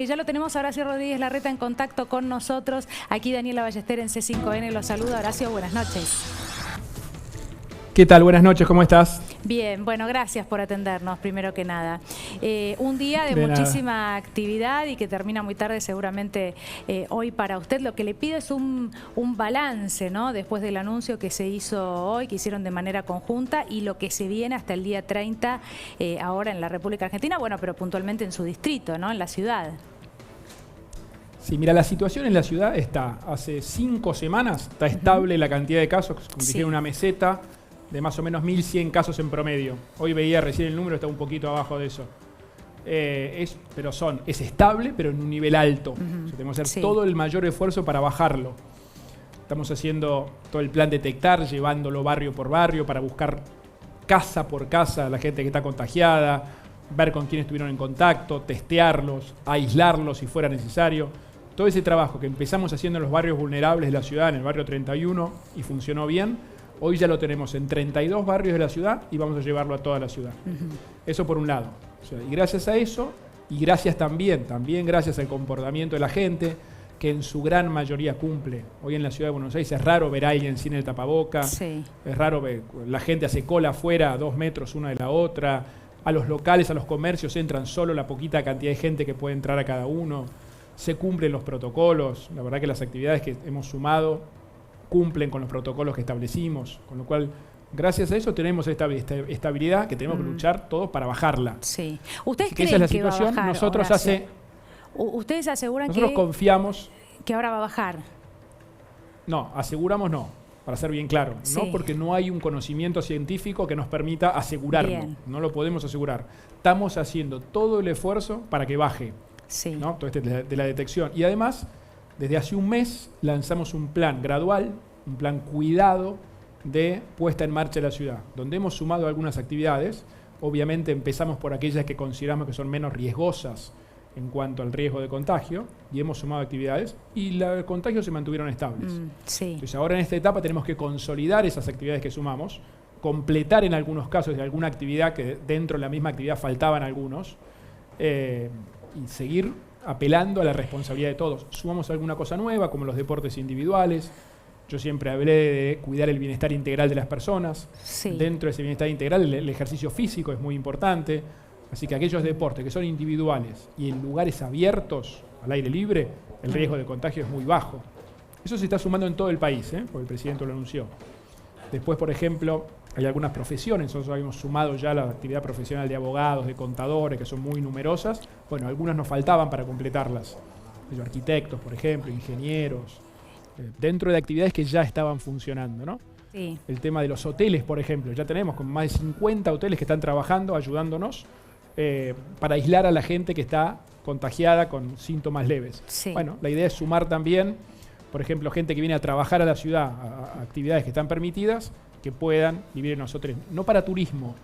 Y ya lo tenemos a Horacio Rodríguez Larreta en contacto con nosotros. Aquí Daniela Ballester en C5N los saluda. Horacio, buenas noches. ¿Qué tal? Buenas noches, ¿cómo estás? Bien, bueno, gracias por atendernos, primero que nada. Un día de muchísima actividad y que termina muy tarde seguramente hoy para usted. Lo que le pido es un balance, ¿no? Después del anuncio que se hizo hoy, que hicieron de manera conjunta, y lo que se viene hasta el día 30 ahora en la República Argentina, bueno, pero puntualmente en su distrito, ¿no? En la ciudad. Sí, mira, la situación en la ciudad está, hace 5 semanas, está estable la cantidad de casos, como si fuera una meseta de más o menos 1.100 casos en promedio. Hoy veía recién el número, está un poquito abajo de eso. Es estable, pero en un nivel alto. O sea, tenemos que hacer todo el mayor esfuerzo para bajarlo. Estamos haciendo todo el plan detectar, llevándolo barrio por barrio para buscar casa por casa a la gente que está contagiada, ver con quién estuvieron en contacto, testearlos, aislarlos si fuera necesario. Todo ese trabajo que empezamos haciendo en los barrios vulnerables de la ciudad, en el barrio 31, y funcionó bien, hoy ya lo tenemos en 32 barrios de la ciudad y vamos a llevarlo a toda la ciudad. Eso por un lado. O sea, y gracias a eso, y gracias también gracias al comportamiento de la gente, que en su gran mayoría cumple. Hoy en la ciudad de Buenos Aires es raro ver a alguien sin el tapaboca, es raro ver, la gente hace cola afuera a 2 metros una de la otra, a los locales, a los comercios entran solo la poquita cantidad de gente que puede entrar a cada uno, se cumplen los protocolos, la verdad que las actividades que hemos sumado cumplen con los protocolos que establecimos, con lo cual, gracias a eso tenemos esta estabilidad que tenemos que luchar todos para bajarla. Sí. ¿Ustedes creen esa es la situación? Que va a bajar, Nosotros ¿Ustedes aseguran nosotros confiamos que ahora va a bajar? No, aseguramos no, para ser bien claro. No porque no hay un conocimiento científico que nos permita asegurarlo. No lo podemos asegurar. Estamos haciendo todo el esfuerzo para que baje. ¿No? Todo de la detección. Y además, desde hace un mes lanzamos un plan gradual, un plan cuidado de puesta en marcha de la ciudad, donde hemos sumado algunas actividades. Obviamente empezamos por aquellas que consideramos que son menos riesgosas en cuanto al riesgo de contagio, y hemos sumado actividades, y los contagios se mantuvieron estables. Entonces ahora en esta etapa tenemos que consolidar esas actividades que sumamos, completar en algunos casos de alguna actividad que dentro de la misma actividad faltaban algunos, y seguir apelando a la responsabilidad de todos. Sumamos alguna cosa nueva, como los deportes individuales. Yo siempre hablé de cuidar el bienestar integral de las personas. Dentro de ese bienestar integral, el ejercicio físico es muy importante. Así que aquellos deportes que son individuales y en lugares abiertos, al aire libre, el riesgo de contagio es muy bajo. Eso se está sumando en todo el país, porque el presidente lo anunció. Después, por ejemplo, hay algunas profesiones. Nosotros habíamos sumado ya la actividad profesional de abogados, de contadores, que son muy numerosas. Bueno, algunas nos faltaban para completarlas. Arquitectos, por ejemplo, ingenieros, dentro de actividades que ya estaban funcionando, ¿no? El tema de los hoteles, por ejemplo. Ya tenemos con más de 50 hoteles que están trabajando, ayudándonos, para aislar a la gente que está contagiada con síntomas leves. Bueno, la idea es sumar también, por ejemplo, gente que viene a trabajar a la ciudad, a actividades que están permitidas, que puedan vivir en nosotros, no para turismo,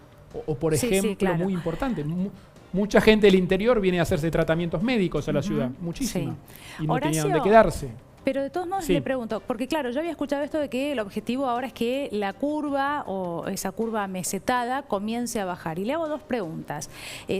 o por ejemplo, muy importante, mucha gente del interior viene a hacerse tratamientos médicos a la ciudad, muchísima, y no tenían dónde quedarse. Pero de todos modos le pregunto, porque claro, yo había escuchado esto de que el objetivo ahora es que la curva o esa curva mesetada comience a bajar. Y le hago 2 preguntas.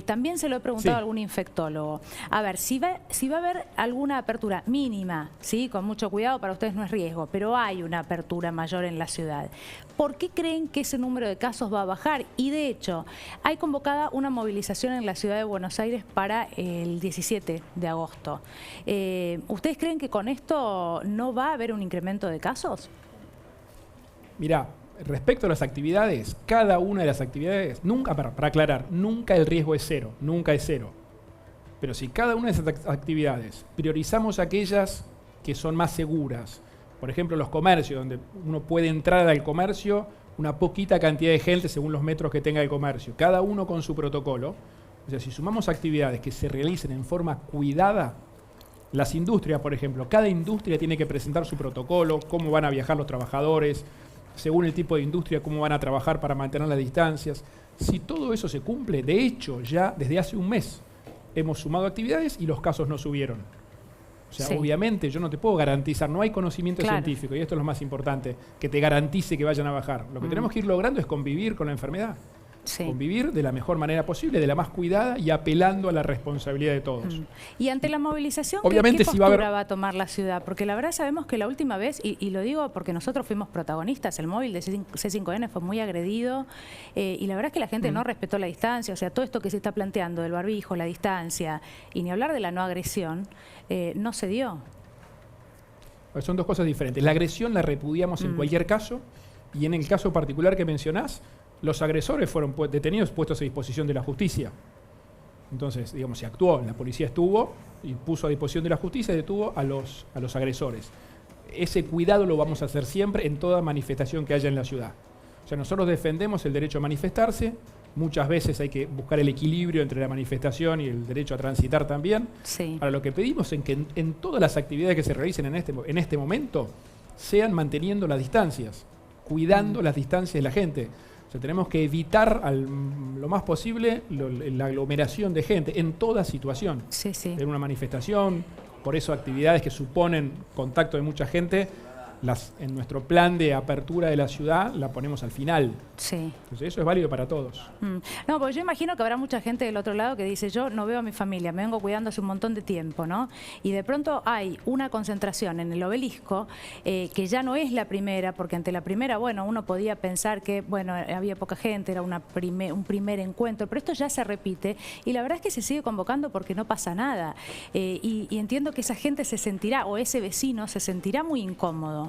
También se lo he preguntado a algún infectólogo. A ver, si va a haber alguna apertura mínima, ¿sí? Con mucho cuidado, para ustedes no es riesgo, pero hay una apertura mayor en la ciudad. ¿Por qué creen que ese número de casos va a bajar? Y de hecho, hay convocada una movilización en la ciudad de Buenos Aires para el 17 de agosto. ¿Ustedes creen que con esto no va a haber un incremento de casos? Mirá, respecto a las actividades, cada una de las actividades, nunca, para aclarar, nunca el riesgo es cero, nunca es cero. Pero si cada una de esas actividades priorizamos aquellas que son más seguras, por ejemplo los comercios, donde uno puede entrar al comercio una poquita cantidad de gente según los metros que tenga el comercio, cada uno con su protocolo. O sea, si sumamos actividades que se realicen en forma cuidada, las industrias, por ejemplo, cada industria tiene que presentar su protocolo, cómo van a viajar los trabajadores, según el tipo de industria, cómo van a trabajar para mantener las distancias. Si todo eso se cumple, de hecho, ya desde hace un mes hemos sumado actividades y los casos no subieron. O sea, obviamente yo no te puedo garantizar, no hay conocimiento científico, y esto es lo más importante, que te garantice que vayan a bajar. Lo que tenemos que ir logrando es convivir con la enfermedad. convivir de la mejor manera posible, de la más cuidada y apelando a la responsabilidad de todos. Y ante la movilización, obviamente, ¿qué postura va a tomar la ciudad? Porque la verdad sabemos que la última vez, y lo digo porque nosotros fuimos protagonistas, el móvil de C5N fue muy agredido, y la verdad es que la gente no respetó la distancia, o sea, todo esto que se está planteando del barbijo, la distancia, y ni hablar de la no agresión, no se dio. Pues son dos cosas diferentes. La agresión la repudiamos en cualquier caso, y en el caso particular que mencionás, los agresores fueron detenidos, puestos a disposición de la justicia. Entonces, digamos, se actuó, la policía estuvo y puso a disposición de la justicia y detuvo a los agresores. Ese cuidado lo vamos a hacer siempre en toda manifestación que haya en la ciudad. O sea, nosotros defendemos el derecho a manifestarse, muchas veces hay que buscar el equilibrio entre la manifestación y el derecho a transitar también. Sí. Ahora, lo que pedimos es que en todas las actividades que se realicen en este momento sean manteniendo las distancias, cuidando las distancias de la gente. O sea, tenemos que evitar lo más posible la aglomeración de gente en toda situación. Sí, sí. En una manifestación, por eso actividades que suponen contacto de mucha gente, en nuestro plan de apertura de la ciudad la ponemos al final. Sí. Entonces eso es válido para todos. No, porque yo imagino que habrá mucha gente del otro lado que dice, yo no veo a mi familia, me vengo cuidando hace un montón de tiempo, ¿no? Y de pronto hay una concentración en el Obelisco, que ya no es la primera, porque ante la primera, bueno, uno podía pensar que, bueno, había poca gente, era un primer encuentro, pero esto ya se repite y la verdad es que se sigue convocando porque no pasa nada. Y entiendo que esa gente se sentirá, o ese vecino se sentirá muy incómodo.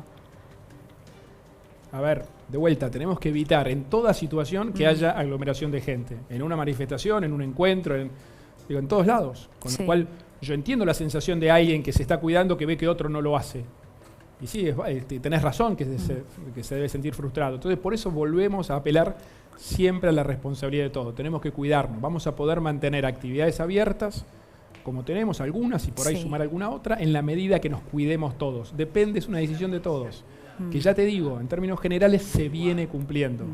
A ver, de vuelta, tenemos que evitar en toda situación que haya aglomeración de gente. En una manifestación, en un encuentro, en todos lados. Con lo cual, yo entiendo la sensación de alguien que se está cuidando, que ve que otro no lo hace. Y sí, tenés razón que se debe sentir frustrado. Entonces, por eso volvemos a apelar siempre a la responsabilidad de todo. Tenemos que cuidarnos. Vamos a poder mantener actividades abiertas, como tenemos algunas, y por ahí sumar alguna otra, en la medida que nos cuidemos todos. Depende, es una decisión de todos. Que ya te digo, en términos generales se viene cumpliendo.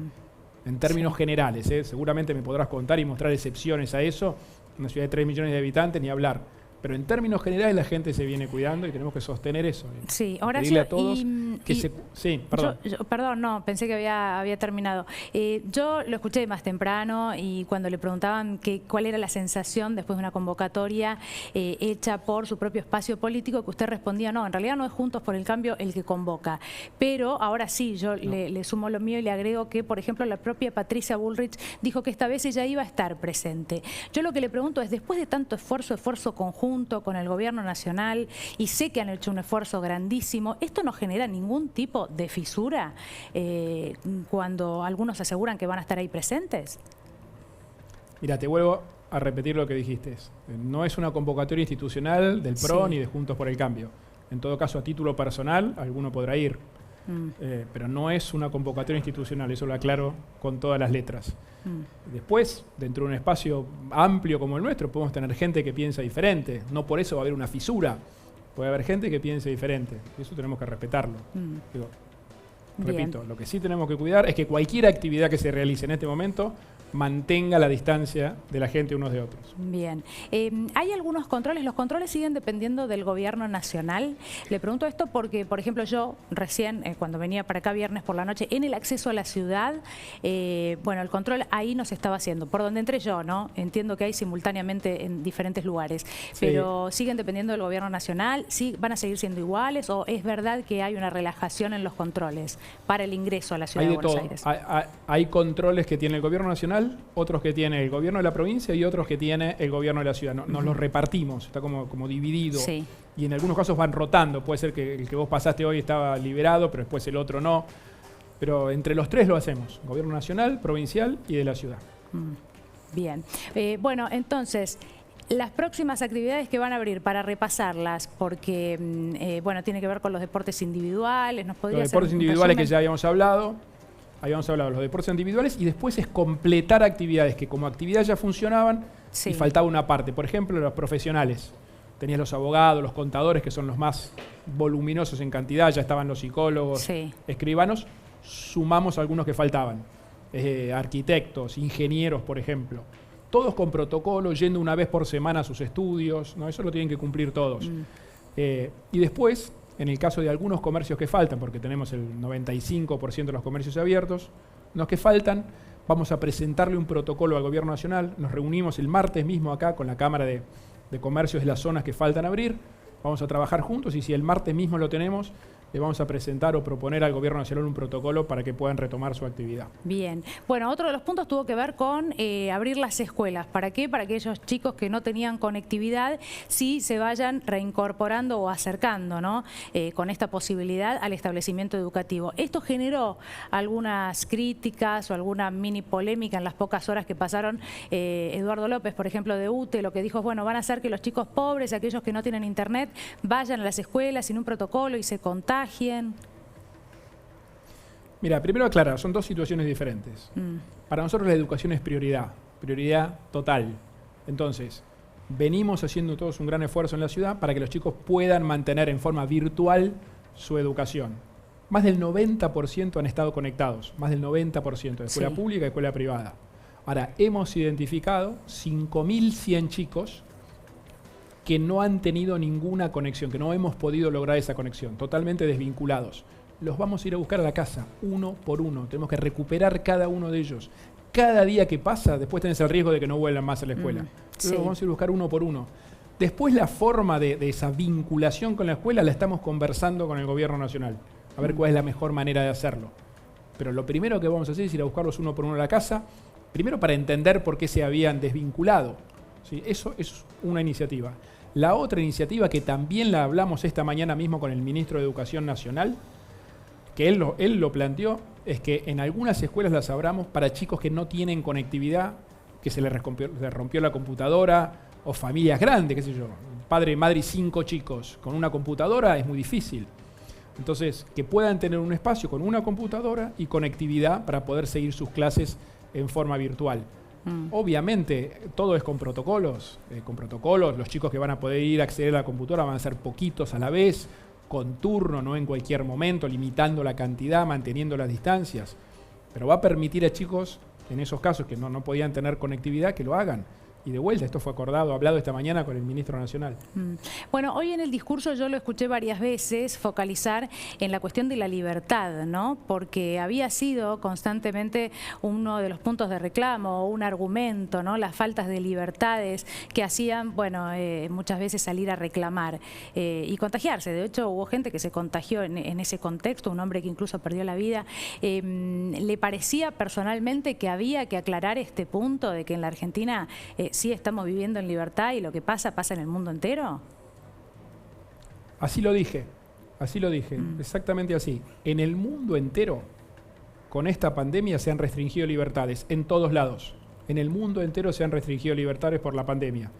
En términos generales, seguramente me podrás contar y mostrar excepciones a eso. Una ciudad de 3 millones de habitantes, ni hablar. Pero en términos generales la gente se viene cuidando y tenemos que sostener eso. Sí, ahora pedirle a todos sí, perdón. Perdón, no, pensé que había terminado. Yo lo escuché más temprano y cuando le preguntaban cuál era la sensación después de una convocatoria hecha por su propio espacio político, que usted respondía, no, en realidad no es Juntos por el Cambio el que convoca. Pero ahora sí, yo le sumo lo mío y le agrego que, por ejemplo, la propia Patricia Bullrich dijo que esta vez ella iba a estar presente. Yo lo que le pregunto es, después de tanto esfuerzo conjunto con el gobierno nacional, y sé que han hecho un esfuerzo grandísimo, ¿esto no genera ningún tipo de fisura cuando algunos aseguran que van a estar ahí presentes? Mira, te vuelvo a repetir lo que dijiste. No es una convocatoria institucional del PRO ni de Juntos por el Cambio. En todo caso, a título personal, alguno podrá ir. Pero no es una convocatoria institucional, eso lo aclaro con todas las letras. Después, dentro de un espacio amplio como el nuestro, podemos tener gente que piensa diferente. No por eso va a haber una fisura. Puede haber gente que piense diferente. Y eso tenemos que respetarlo. Repito, lo que sí tenemos que cuidar es que cualquier actividad que se realice en este momento mantenga la distancia de la gente unos de otros. Bien. ¿Hay algunos controles? ¿Los controles siguen dependiendo del gobierno nacional? Le pregunto esto porque, por ejemplo, yo recién, cuando venía para acá viernes por la noche, en el acceso a la ciudad, bueno, el control ahí no se estaba haciendo. Por donde entré yo, ¿no? Entiendo que hay simultáneamente en diferentes lugares. Pero ¿siguen dependiendo del gobierno nacional? ¿Sí, van a seguir siendo iguales? ¿O es verdad que hay una relajación en los controles para el ingreso a la ciudad de Buenos Aires? Hay controles que tiene el gobierno nacional, otros que tiene el gobierno de la provincia y otros que tiene el gobierno de la ciudad. Nos los repartimos, está como dividido. Y en algunos casos van rotando. Puede ser que el que vos pasaste hoy estaba liberado, pero después el otro no. Pero entre los tres lo hacemos, gobierno nacional, provincial y de la ciudad. Bien. Bueno, entonces, las próximas actividades que van a abrir, para repasarlas, porque, bueno, tiene que ver con los deportes individuales. ¿Nos podría los deportes individuales que ya habíamos hablado de los deportes individuales, y después es completar actividades que como actividad ya funcionaban y faltaba una parte. Por ejemplo, los profesionales. Tenías los abogados, los contadores, que son los más voluminosos en cantidad, ya estaban los psicólogos, escribanos, sumamos algunos que faltaban. Arquitectos, ingenieros, por ejemplo. Todos con protocolo, yendo una vez por semana a sus estudios, ¿no? Eso lo tienen que cumplir todos. Y después, en el caso de algunos comercios que faltan, porque tenemos el 95% de los comercios abiertos, los que faltan, Vamos a presentarle un protocolo al Gobierno Nacional. Nos reunimos el martes mismo acá con la Cámara de Comercios de las zonas que faltan abrir. Vamos a trabajar juntos y si el martes mismo lo tenemos, le vamos a presentar o proponer al Gobierno Nacional un protocolo para que puedan retomar su actividad. Bien. Bueno, otro de los puntos tuvo que ver con abrir las escuelas. ¿Para qué? Para que aquellos chicos que no tenían conectividad sí se vayan reincorporando o acercando, ¿no? Con esta posibilidad al establecimiento educativo. Esto generó algunas críticas o alguna mini polémica en las pocas horas que pasaron. Eduardo López, por ejemplo, de UTE, lo que dijo es, bueno, van a hacer que los chicos pobres, aquellos que no tienen internet, vayan a las escuelas sin un protocolo y se contagien. Mira, primero aclarar, son dos situaciones diferentes. Para nosotros la educación es prioridad total. Entonces, venimos haciendo todos un gran esfuerzo en la ciudad para que los chicos puedan mantener en forma virtual su educación. Más del 90% han estado conectados, más del 90% de escuela pública y escuela privada. Ahora, hemos identificado 5.100 chicos que no han tenido ninguna conexión, que no hemos podido lograr esa conexión, totalmente desvinculados. Los vamos a ir a buscar a la casa, uno por uno. Tenemos que recuperar cada uno de ellos. Cada día que pasa, después tenés el riesgo de que no vuelvan más a la escuela. Entonces los vamos a ir a buscar uno por uno. Después la forma de esa vinculación con la escuela la estamos conversando con el Gobierno Nacional, a ver cuál es la mejor manera de hacerlo. Pero lo primero que vamos a hacer es ir a buscarlos uno por uno a la casa, primero para entender por qué se habían desvinculado. ¿Sí? Eso es una iniciativa. La otra iniciativa, que también la hablamos esta mañana mismo con el Ministro de Educación Nacional, que él lo planteó, es que en algunas escuelas las abramos para chicos que no tienen conectividad, que se les rompió la computadora, o familias grandes, qué sé yo, padre, madre y 5 chicos con una computadora es muy difícil. Entonces, que puedan tener un espacio con una computadora y conectividad para poder seguir sus clases en forma virtual. Obviamente, todo es con protocolos. Los chicos que van a poder ir a acceder a la computadora van a ser poquitos a la vez, con turno, no en cualquier momento, limitando la cantidad, manteniendo las distancias. Pero va a permitir a chicos, en esos casos que no podían tener conectividad, que lo hagan. Y de vuelta, esto fue hablado esta mañana con el Ministro Nacional. Bueno, hoy en el discurso yo lo escuché varias veces focalizar en la cuestión de la libertad, ¿no? Porque había sido constantemente uno de los puntos de reclamo, un argumento, ¿no? Las faltas de libertades que hacían, bueno, muchas veces salir a reclamar y contagiarse. De hecho, hubo gente que se contagió en ese contexto, un hombre que incluso perdió la vida. ¿Le parecía personalmente que había que aclarar este punto de que en la Argentina sí estamos viviendo en libertad y lo que pasa en el mundo entero? Así lo dije, exactamente así. En el mundo entero, con esta pandemia se han restringido libertades, en todos lados. En el mundo entero se han restringido libertades por la pandemia.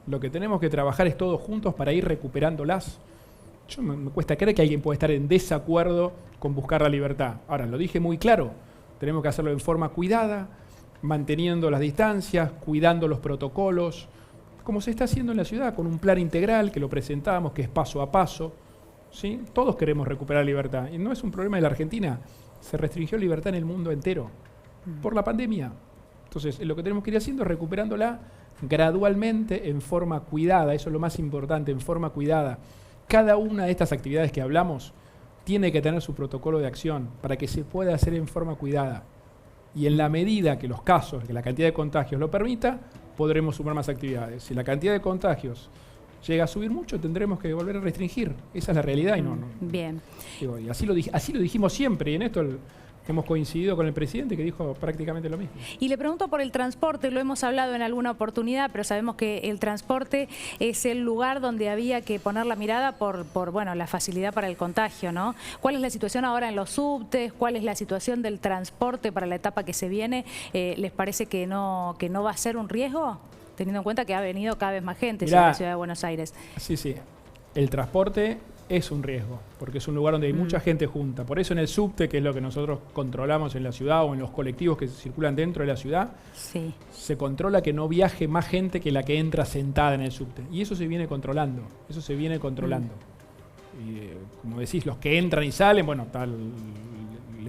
Lo que tenemos que trabajar es todos juntos para ir recuperándolas. Yo me cuesta creer que alguien pueda estar en desacuerdo con buscar la libertad. Ahora, lo dije muy claro, tenemos que hacerlo en forma cuidada, manteniendo las distancias, cuidando los protocolos, como se está haciendo en la ciudad, con un plan integral que lo presentamos, que es paso a paso. ¿Sí? Todos queremos recuperar libertad. Y no es un problema de la Argentina. Se restringió libertad en el mundo entero por la pandemia. Entonces, lo que tenemos que ir haciendo es recuperándola gradualmente, en forma cuidada. Eso es lo más importante, en forma cuidada. Cada una de estas actividades que hablamos tiene que tener su protocolo de acción para que se pueda hacer en forma cuidada. Y en la medida que los casos, que la cantidad de contagios lo permita, podremos sumar más actividades. Si la cantidad de contagios llega a subir mucho, tendremos que volver a restringir. Esa es la realidad y no. Bien. Digo, y así lo dijimos siempre, y en esto hemos coincidido con el presidente que dijo prácticamente lo mismo. Y le pregunto por el transporte, lo hemos hablado en alguna oportunidad, pero sabemos que el transporte es el lugar donde había que poner la mirada por bueno, la facilidad para el contagio, ¿no? ¿Cuál es la situación ahora en los subtes? ¿Cuál es la situación del transporte para la etapa que se viene? ¿Les parece que no va a ser un riesgo? Teniendo en cuenta que ha venido cada vez más gente en la ciudad de Buenos Aires. Sí. El transporte es un riesgo, porque es un lugar donde hay mucha gente junta. Por eso en el subte, que es lo que nosotros controlamos en la ciudad, o en los colectivos que circulan dentro de la ciudad, se controla que no viaje más gente que la que entra sentada en el subte. Y eso se viene controlando, Y como decís, los que entran y salen, bueno, está el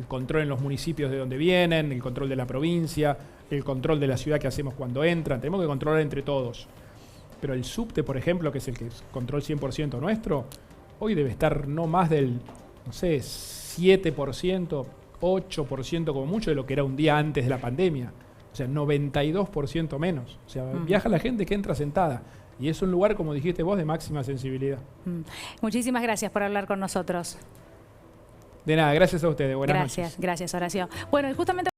control en los municipios de donde vienen, el control de la provincia, el control de la ciudad que hacemos cuando entran. Tenemos que controlar entre todos. Pero el subte, por ejemplo, que es el que es control 100% nuestro, hoy debe estar no más del, 7%, 8% como mucho de lo que era un día antes de la pandemia. O sea, 92% menos. O sea, viaja la gente que entra sentada. Y es un lugar, como dijiste vos, de máxima sensibilidad. Muchísimas gracias por hablar con nosotros. De nada, gracias a ustedes. Buenas noches. Gracias, Horacio. Bueno, y justamente